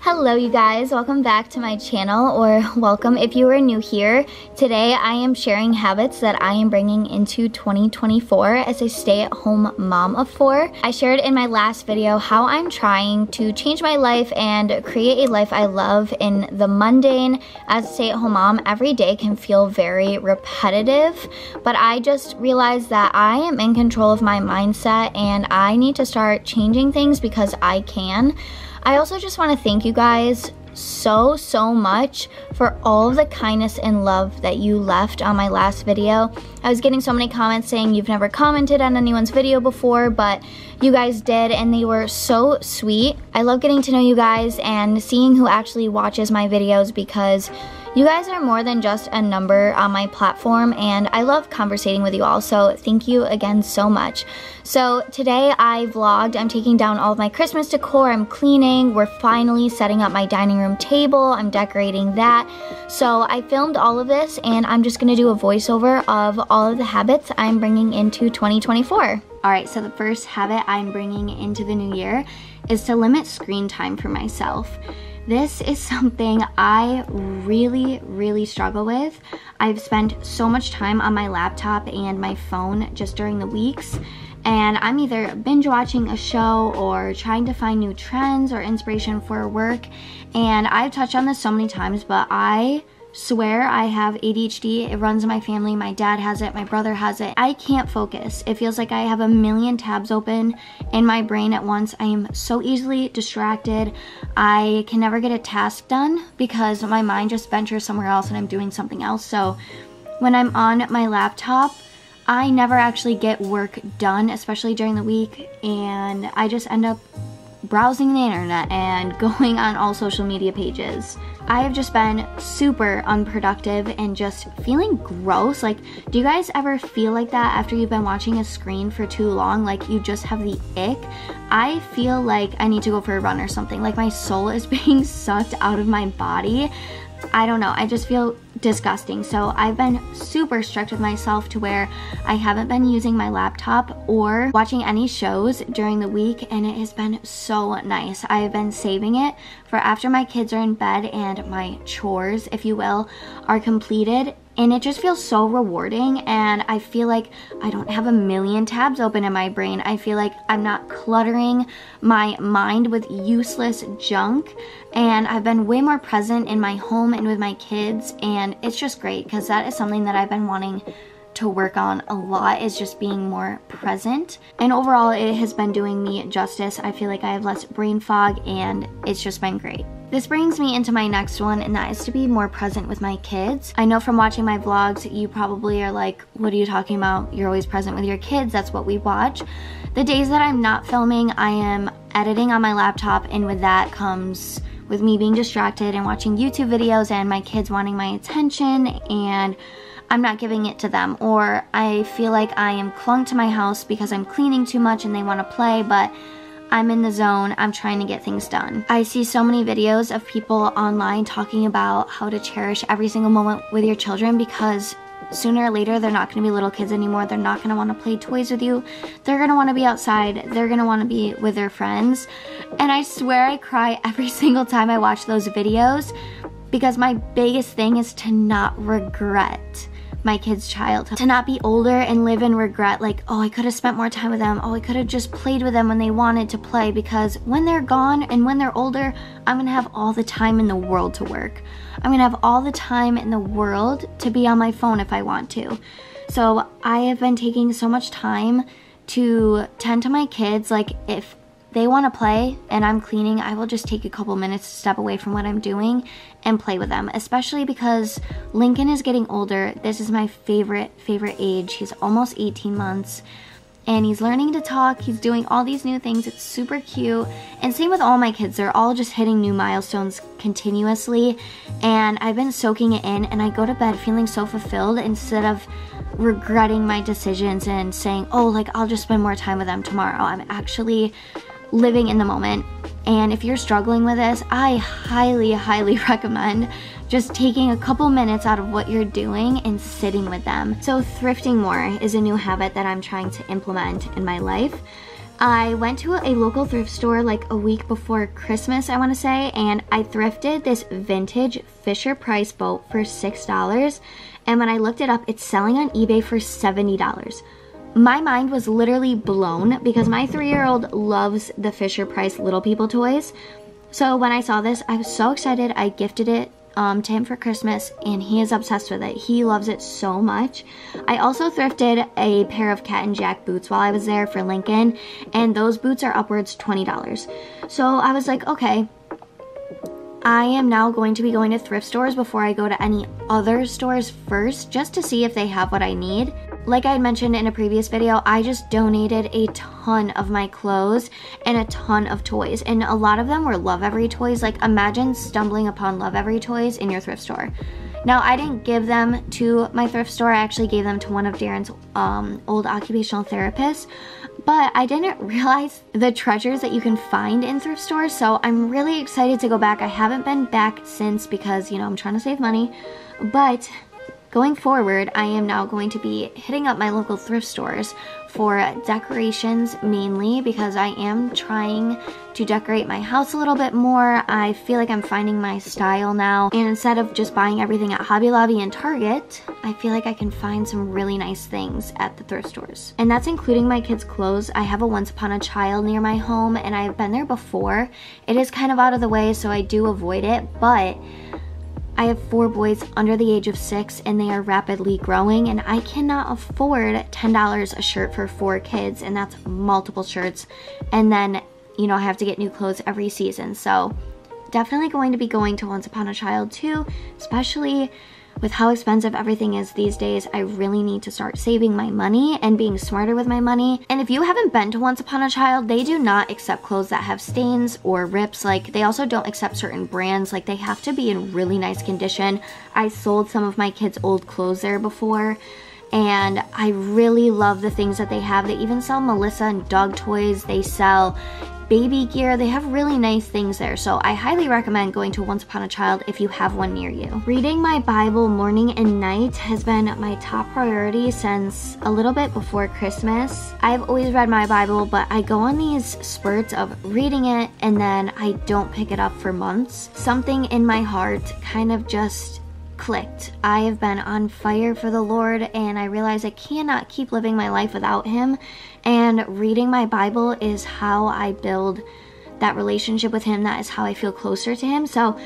Hello you guys, welcome back to my channel, or welcome if you are new here. Today I am sharing habits that I am bringing into 2024 as a stay-at-home mom of 4. I shared in my last video how I'm trying to change my life and create a life I love in the mundane. As a stay-at-home mom, every day can feel very repetitive, but I just realized that I am in control of my mindset and I need to start changing things because I can. I also just want to thank you guys so much for all of the kindness and love that you left on my last video. I was getting so many comments saying you've never commented on anyone's video before, but you guys did and they were so sweet. I love getting to know you guys and seeing who actually watches my videos because you guys are more than just a number on my platform, and I love conversating with you all, so thank you again so much. So today I vlogged, I'm taking down all of my Christmas decor, I'm cleaning, we're finally setting up my dining room table, I'm decorating that. So I filmed all of this and I'm just gonna do a voiceover of all of the habits I'm bringing into 2024. Alright, so the first habit I'm bringing into the new year is to limit screen time for myself. This is something I really struggle with. I've spent so much time on my laptop and my phone just during the weeks, and I'm either binge watching a show or trying to find new trends or inspiration for work. And I've touched on this so many times, but I swear I have ADHD. It runs in my family. My dad has it, my brother has it. I can't focus. It feels like I have a million tabs open in my brain at once. I am so easily distracted. I can never get a task done because my mind just ventures somewhere else and I'm doing something else. So when I'm on my laptop, I never actually get work done, especially during the week, and I just end up browsing the internet and going on all social media pages. I have just been super unproductive and just feeling gross. Like, do you guys ever feel like that after you've been watching a screen for too long? Like, you just have the ick? I feel like I need to go for a run or something. Like, my soul is being sucked out of my body. I don't know, I just feel disgusting. So I've been super strict with myself to where I haven't been using my laptop or watching any shows during the week, and it has been so nice. I've been saving it for after my kids are in bed and my chores, if you will, are completed. And it just feels so rewarding, and I feel like I don't have a million tabs open in my brain. I feel like I'm not cluttering my mind with useless junk, and I've been way more present in my home and with my kids, and it's just great because that is something that I've been wanting to work on a lot, is just being more present. And overall, it has been doing me justice. I feel like I have less brain fog, and it's just been great. This brings me into my next one, and that is to be more present with my kids. I know from watching my vlogs, you probably are like, what are you talking about? You're always present with your kids. That's what we watch. The days that I'm not filming, I am editing on my laptop, and with that comes with me being distracted and watching YouTube videos and my kids wanting my attention, and I'm not giving it to them. Or I feel like I am clung to my house because I'm cleaning too much and they want to play, but I'm in the zone, I'm trying to get things done. I see so many videos of people online talking about how to cherish every single moment with your children, because sooner or later they're not going to be little kids anymore. They're not going to want to play toys with you. They're going to want to be outside. They're going to want to be with their friends. And I swear I cry every single time I watch those videos, because my biggest thing is to not regret my kid's childhood, to not be older and live in regret, like, oh, I could have spent more time with them, oh, I could have just played with them when they wanted to play, because when they're gone and when they're older, I'm gonna have all the time in the world to work. I'm gonna have all the time in the world to be on my phone if I want to. So I have been taking so much time to tend to my kids. Like, if they want to play and I'm cleaning, I will just take a couple minutes to step away from what I'm doing and play with them, especially because Lincoln is getting older. This is my favorite age. He's almost 18 months and he's learning to talk. He's doing all these new things. It's super cute. And same with all my kids. They're all just hitting new milestones continuously, and I've been soaking it in, and I go to bed feeling so fulfilled instead of regretting my decisions and saying, oh, like, I'll just spend more time with them tomorrow. I'm actually living in the moment. And if you're struggling with this, I highly recommend just taking a couple minutes out of what you're doing and sitting with them. So thrifting more is a new habit that I'm trying to implement in my life. I went to a local thrift store like a week before Christmas, I want to say, and I thrifted this vintage Fisher-Price boat for $6. And when I looked it up, it's selling on eBay for $70. My mind was literally blown because my 3-year-old loves the Fisher-Price Little People toys. So when I saw this, I was so excited. I gifted it to him for Christmas, and he is obsessed with it. He loves it so much. I also thrifted a pair of Cat and Jack boots while I was there for Lincoln, and those boots are upwards $20. So I was like, okay, I am now going to be going to thrift stores before I go to any other stores first, just to see if they have what I need. Like I had mentioned in a previous video, I just donated a ton of my clothes and a ton of toys, and a lot of them were Lovevery toys. Like, imagine stumbling upon Lovevery toys in your thrift store. Now, I didn't give them to my thrift store. I actually gave them to one of Darren's old occupational therapists, but I didn't realize the treasures that you can find in thrift stores, so I'm really excited to go back. I haven't been back since because, you know, I'm trying to save money, but going forward, I am now going to be hitting up my local thrift stores for decorations mainly, because I am trying to decorate my house a little bit more. I feel like I'm finding my style now, and instead of just buying everything at Hobby Lobby and Target, I feel like I can find some really nice things at the thrift stores. And that's including my kids' clothes. I have a Once Upon a Child near my home, and I've been there before. It is kind of out of the way, so I do avoid it, but I have 4 boys under the age of 6, and they are rapidly growing, and I cannot afford $10 a shirt for 4 kids, and that's multiple shirts. And then, you know, I have to get new clothes every season. So definitely going to be going to Once Upon a Child too, especially with how expensive everything is these days. I really need to start saving my money and being smarter with my money. And if you haven't been to Once Upon a Child, they do not accept clothes that have stains or rips. Like, they also don't accept certain brands. Like, they have to be in really nice condition. I sold some of my kids' old clothes there before, and I really love the things that they have. They even sell Melissa and Doug toys. They sell baby gear. They have really nice things there, so I highly recommend going to Once Upon a Child if you have one near you. Reading my Bible morning and night has been my top priority since a little bit before Christmas. I've always read my Bible, but I go on these spurts of reading it and then I don't pick it up for months. Something in my heart kind of just clicked. I have been on fire for the Lord, and I realize I cannot keep living my life without Him, and reading my Bible is how I build that relationship with Him. That is how I feel closer to Him. So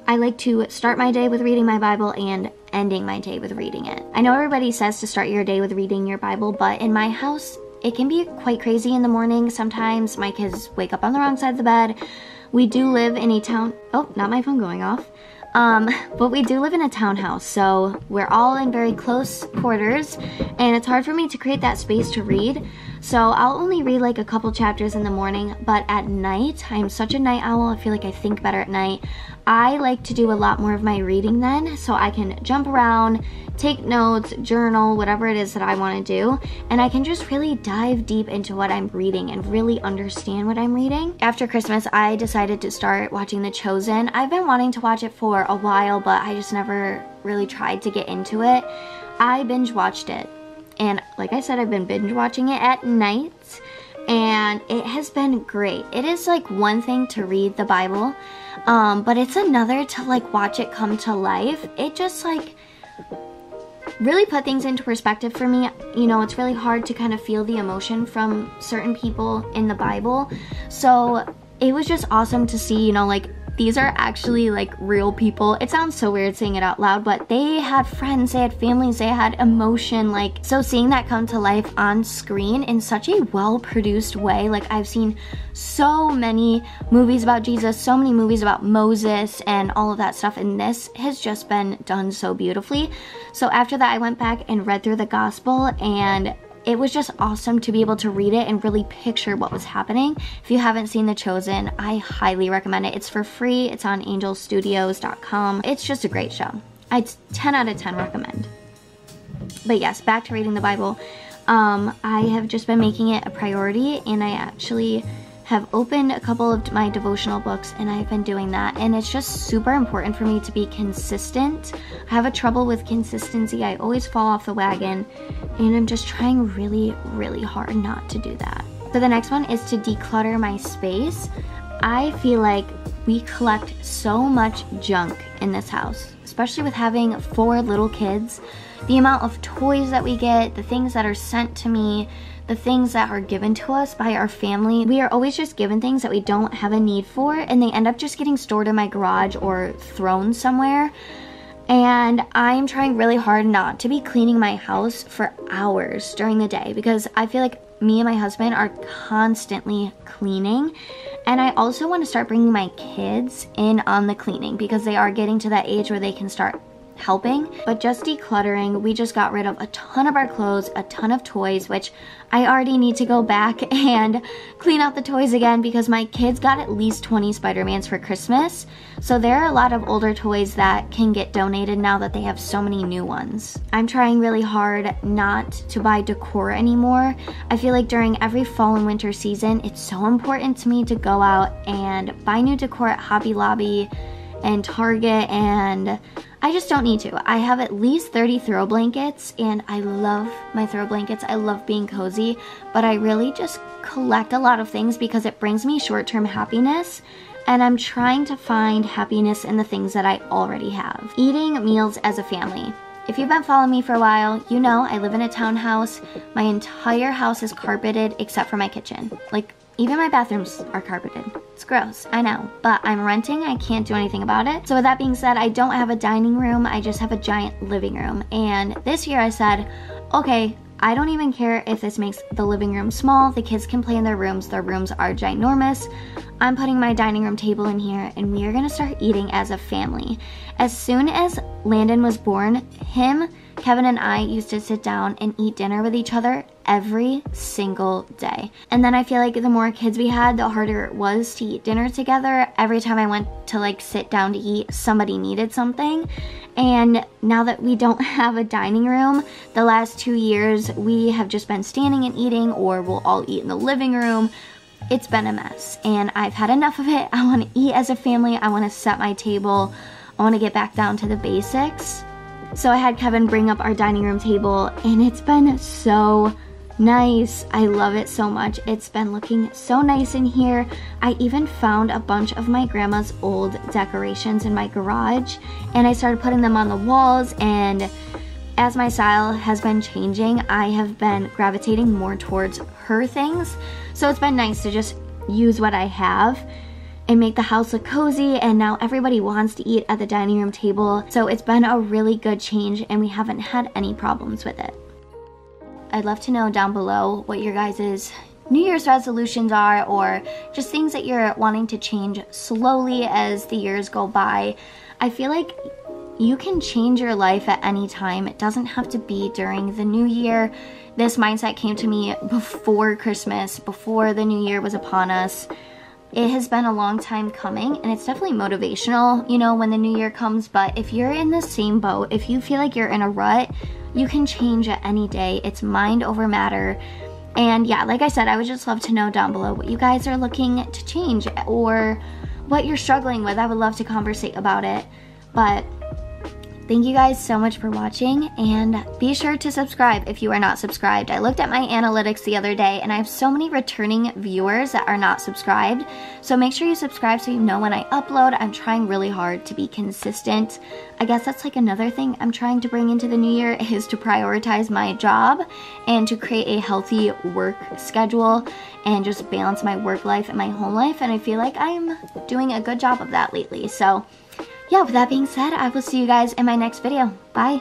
I like to start my day with reading my Bible and ending my day with reading it. I know everybody says to start your day with reading your Bible, but in my house it can be quite crazy in the morning. Sometimes my kids wake up on the wrong side of the bed. We do live in a town, oh, not my phone going off. But we do live in a townhouse, so we're all in very close quarters, and it's hard for me to create that space to read. So I'll only read like a couple chapters in the morning, but at night, I'm such a night owl. I feel like I think better at night. I like to do a lot more of my reading then, so I can jump around, take notes, journal, whatever it is that I want to do, and I can just really dive deep into what I'm reading and really understand what I'm reading. After Christmas, I decided to start watching The Chosen. I've been wanting to watch it for a while, but I just never really tried to get into it. I binge watched it, and like I said, I've been binge watching it at night, and it has been great. It is like one thing to read the Bible, but it's another to like watch it come to life. It just like really put things into perspective for me. You know, it's really hard to kind of feel the emotion from certain people in the Bible. So it was just awesome to see, you know, like these are actually like real people. It sounds so weird saying it out loud, but they had friends, they had families, they had emotion. Like, so seeing that come to life on screen in such a well-produced way. Like, I've seen so many movies about Jesus, so many movies about Moses and all of that stuff, and this has just been done so beautifully. So after that, I went back and read through the gospel, and it was just awesome to be able to read it and really picture what was happening. If you haven't seen The Chosen, I highly recommend it. It's for free. It's on angelstudios.com. It's just a great show. I'd 10 out of 10 recommend. But yes, back to reading the Bible. I have just been making it a priority, and I actually have opened a couple of my devotional books, and I've been doing that, and it's just super important for me to be consistent. I have a trouble with consistency. I always fall off the wagon, and I'm just trying really, really hard not to do that. So the next one is to declutter my space. I feel like we collect so much junk in this house, especially with having 4 little kids. The amount of toys that we get, the things that are sent to me, the things that are given to us by our family. We are always just given things that we don't have a need for, and they end up just getting stored in my garage or thrown somewhere. And I'm trying really hard not to be cleaning my house for hours during the day, because I feel like me and my husband are constantly cleaning. And I also want to start bringing my kids in on the cleaning, because they are getting to that age where they can start helping. But just decluttering, we just got rid of a ton of our clothes, a ton of toys, which I already need to go back and clean out the toys again, because my kids got at least 20 Spider-Mans for Christmas. So there are a lot of older toys that can get donated now that they have so many new ones. I'm trying really hard not to buy decor anymore. I feel like during every fall and winter season, it's so important to me to go out and buy new decor at Hobby Lobby and Target, and I just don't need to. I have at least 30 throw blankets, and I love my throw blankets. I love being cozy, but I really just collect a lot of things because it brings me short-term happiness, and I'm trying to find happiness in the things that I already have. Eating meals as a family. If you've been following me for a while, you know I live in a townhouse. My entire house is carpeted except for my kitchen. Like, even my bathrooms are carpeted. It's gross, I know, but I'm renting, I can't do anything about it. So with that being said, I don't have a dining room, I just have a giant living room. And this year I said, okay, I don't even care if this makes the living room small, the kids can play in their rooms are ginormous. I'm putting my dining room table in here, and we are gonna start eating as a family. As soon as Landon was born, him, Kevin, and I used to sit down and eat dinner with each other every single day. And then I feel like the more kids we had, the harder it was to eat dinner together. Every time I went to like sit down to eat, somebody needed something. And now that we don't have a dining room, the last 2 years we have just been standing and eating, or we'll all eat in the living room. It's been a mess, and I've had enough of it. I want to eat as a family. I want to set my table. I want to get back down to the basics. So I had Kevin bring up our dining room table, and it's been so nice. I love it so much. It's been looking so nice in here. I even found a bunch of my grandma's old decorations in my garage, and I started putting them on the walls. And as my style has been changing, I have been gravitating more towards her things. So it's been nice to just use what I have and make the house look cozy, and now everybody wants to eat at the dining room table. So it's been a really good change, and we haven't had any problems with it. I'd love to know down below what your guys' New Year's resolutions are, or just things that you're wanting to change slowly as the years go by. I feel like you can change your life at any time. It doesn't have to be during the new year. This mindset came to me before Christmas, before the new year was upon us. It has been a long time coming, and it's definitely motivational, you know, when the new year comes. But if you're in the same boat, if you feel like you're in a rut, you can change at any day. It's mind over matter. And yeah, like I said, I would just love to know down below what you guys are looking to change, or what you're struggling with. I would love to conversate about it. But thank you guys so much for watching, and be sure to subscribe if you are not subscribed. I looked at my analytics the other day, and I have so many returning viewers that are not subscribed. So make sure you subscribe so you know when I upload. I'm trying really hard to be consistent. I guess that's like another thing I'm trying to bring into the new year, is to prioritize my job and to create a healthy work schedule and just balance my work life and my home life. And I feel like I'm doing a good job of that lately. So yeah, with that being said, I will see you guys in my next video. Bye.